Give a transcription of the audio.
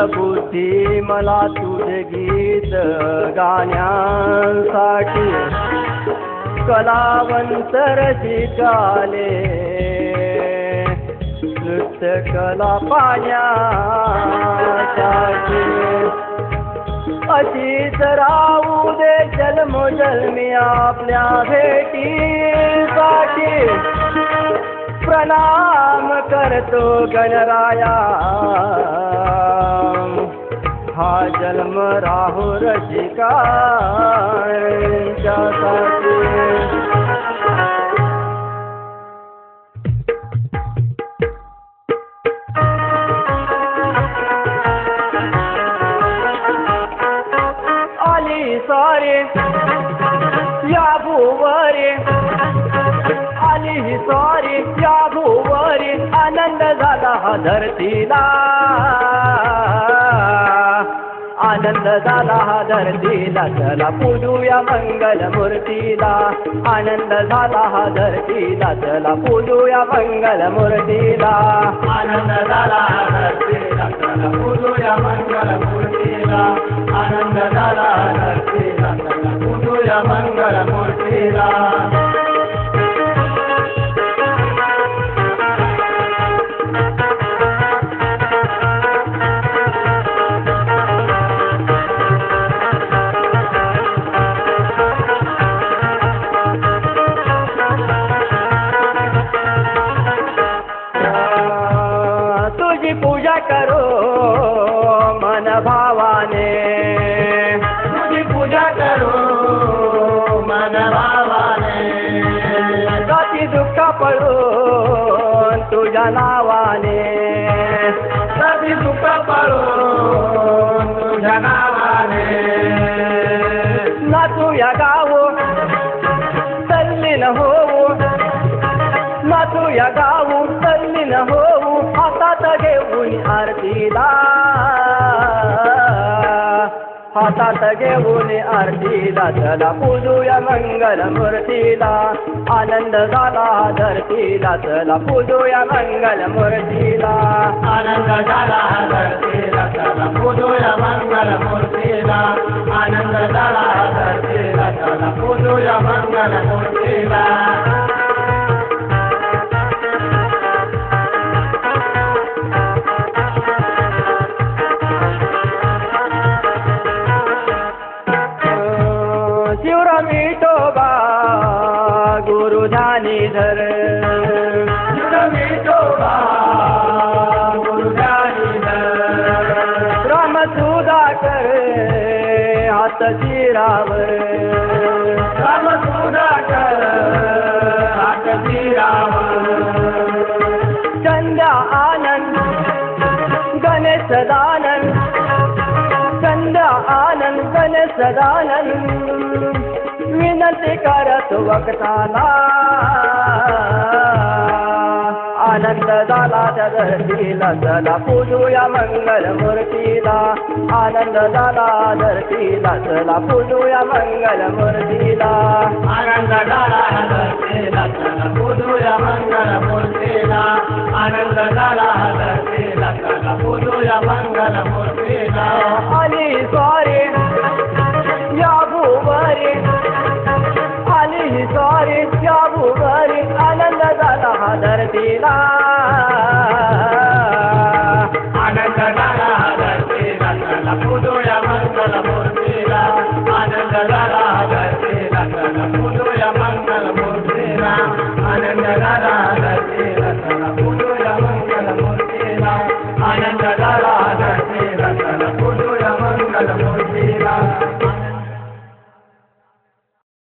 बुद्धी मला तुझे गीत गाण्यासाठी कलावंत रसिकाले नृत्य कला पाहण्यासाठी अशीच राहू दे जन्मोजन्मी आपल्या भेटीसाठी प्रणाम करतो गणराया हा जन्म राहो रसिकांच्यासाठी आली सारे या भुवरे आली सारी या भुवरी आनंद झाला हा धरतीला आनंद झाला हा धरतीला चला पूजूया मंगल मूर्तीला आनंद झाला हा धरतीला चला पूजूया मंगल मूर्तीला आनंद झाला हा धरतीला चला पूजूया मंगल मूर्तीला आनंद झाला हा धरतीला चला पूजूया मंगल मूर्तीला पूजा करो मन भावाने तुझी पूजा करो मन भावाने जाती दुःख पळून तुझ्या नावाने जाती दुःख पळून तुझ्या नावाने नाचूया गावो तल्लीन होऊ नाचूया गावू तल्लीन होऊ हातात घेऊन आरतीला हातात घेऊन आरतीला चला पूजूया मंगल मूर्तीला आनंद झाला धरतीला चला पूजूया मंगल मूर्तीला आनंद झाला धरतीला चला पूजूया मंगल मूर्तीला आनंद झाला धरतीला चला पूजूया मंगल मूर्तीला विठोबा गुरुधानीधर विठोबा गुरुधानीधर राम सुधाकर हात शिरावर राम सुधाकर हात शिरावर संध्या आनंद गणेश सदानंद संध्या आनंद गणेश सदानंद विनंती करत वक्ताला आनंद झाला त्या धरतीला चला पूजूया मंगल मूर्तीला आनंद झाला धरतीला चला पूजूया मंगल मूर्तीला आनंद झाला धरतीला चला पूजूया मंगल मूर्तीला आनंद झाला धरतीला चला पूजूया मंगल मूर्तीला आली स्वारी या भुवरी आली स्वारी या भुवरी आनंद झाला हा धरतीला आनंद झाला धरतीला चला पूजूया